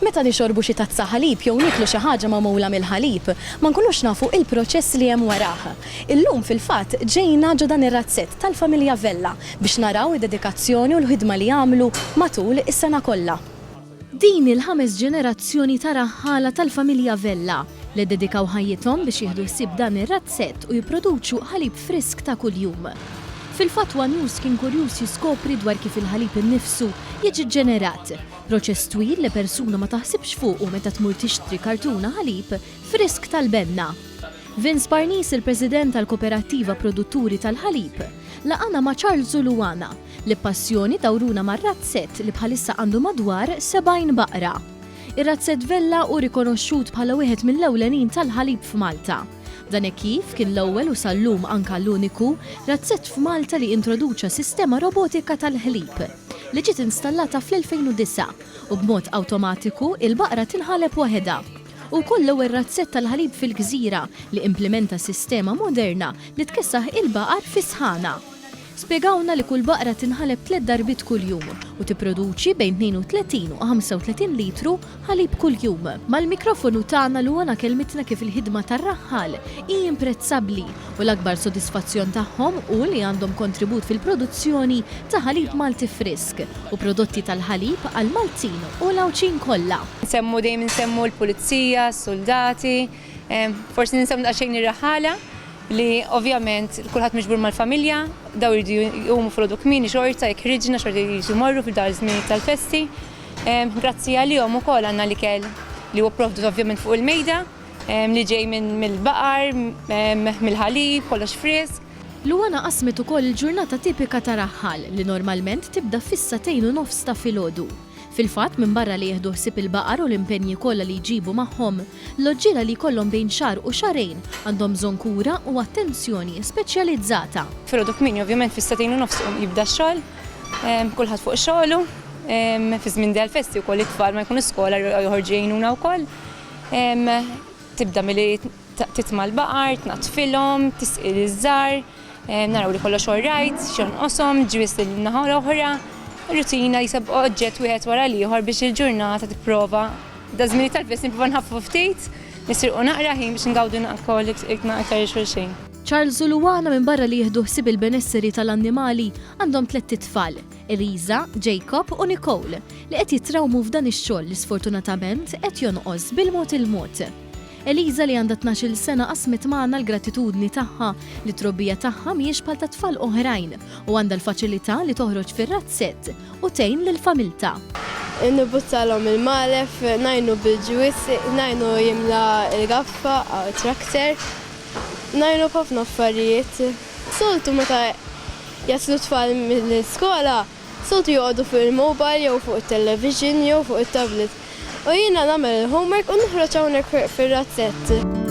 Meta nixorbu xi tazza ħalib jew niklu xi ħaġa magħmula mill-ħalib, ma nkunux nafu il-proċess li hemm waraha. Illum fil-fatt ġejna ġo dan ir-razzett tal-familja Vella biex naraw id-dedikazzjoni u l-ħidma li jagħmlu matul is-sena kollha. Din il-5 ġenerazzjoni ta' raħħala tal-familja Vella li dedikaw ħajjithom biex jieħdu ħsieb dan ir-razzett u jipproduċu ħalib frisk ta' kuljum. Fil-Fatwa News kien kurjuż jiskopri dwar kif il-ħalib innifsu jiġi ġenerat. Proċess twil li persuna ma taħsibx fuqu meta tmur tixtri kartuna ħalib frisk tal-benna. Vince Parnis, il-President tal-Koperattiva Produtturi tal-Ħalib, laqana ma' Charles Zuluana li passjoni dawruna mar-razzett li bħalissa għandu madwar 70 baqra. Ir-razzett Vella u rikonoxxut bħala wieħed mill-ewlenin tal-ħalib f'Malta. Dan kif kien l-ewwel u sal-lum anka l-uniku razzett f'Malta li introduċa sistema robotika tal-ħlib li ġiet installata fl-2009 u b'mod awtomatiku il-baqra tinħaleb waħedha. U kull ewwel razzett tal-ħalib fil-Gżira li implementa sistema moderna li tkessaħ il-baqar fi sħana. Spjegawna li kull baqra tinħaleb 3 darbit kuljum u tipproduċi bejn 32 u 35 litru ħalib kuljum. Mal-mikrofonu tagħna Luana kelmitna kif il-ħidma tar-raħħal hi imprezzabbli u l-akbar sodisfazzjon tagħhom hu li għandhom kontribut fil-produzzjoni ta' ħalib Malti frisk u prodotti tal-ħalib għal Maltin u l-Awċin kollha. Nsemmu dejjem insemmu l-pulizija, s-soldati, forsi nsemmu daqsxejn ir-raħħala li ovvjament kulħadd miġbur mal-familja, daw jridu jqumu fil-għodu kmieni xorta, jekk ħriġna xorta jridu jmorru fil-dar żmien tal-festi. Grazzi għalihom ukoll għandna l-ikel li huwa provdu ovvjament fuq il-mejda, li ġej mill-baqar, mill-ħalib, kollox frisk. Luana qasmet ukoll il-ġurnata tipika ta' raħħal li normalment tibda fis-2:30 ta' filgħodu. Fil-fatt minn barra li jieħdu ħsieb il-baqar u l-impenji kollha li jġibu magħhom, l-oġġiela li jkollhom bejn xahar u xahrejn għandhom bżonn kura u attenzjoni speċjalizzata. Filgħodu kmieni ovvjament fis-2:30 jibda x-xogħol, kulħadd fuq xogħlu, fi żmien dal-festi wkoll it-tfal ma jkunu skola joħorġu jgħinuna wkoll. Tibda milli titma' l-baqar, tnatfilhom, tisqil iż-żgħar, naraw li kollox orrajt, xonqoshom, ġwies lin-naħa l-oħra. Rutina jisab oġġett wieħed wara l-ieħor biex il-ġurnata tipprova. Da żmien tal-fest nipprova nħaffu ftit, nisirqu naqra ħin biex ngawdu naqkoll iktar xulxejn. Charles Zuluana minn barra li jieħdu ħsieb il-benesseri tal-annimali għandhom 3 tfal, Eliza, Jacob u Nicole, li qed jitrawmu f'dan ix-xogħol li sfortunatament qed jonqos bil-mod il-mod. Eliza li għandha 12 sena qasmet magħna l-gratitudni tagħha li t-trobbija tagħha mhijiex bħal ta' tfal oħrajn u għandha l-faċilità li toħroġ fir-razzett u tgħin lill-familta. Nibuttalhom il-malef, ngħinu bil-ġwies, ngħinu jimla l-gaffa għaw trakter, ngħinu ħafna affarijiet. Soltu meta jaslu tfal mill-iskola, soltu joqogħdu fuq il-mobile jew fuq it-television jew fuq it-tablet. U jiena nagħmel il-homework u noħroġ hawnhekk fir-razzett.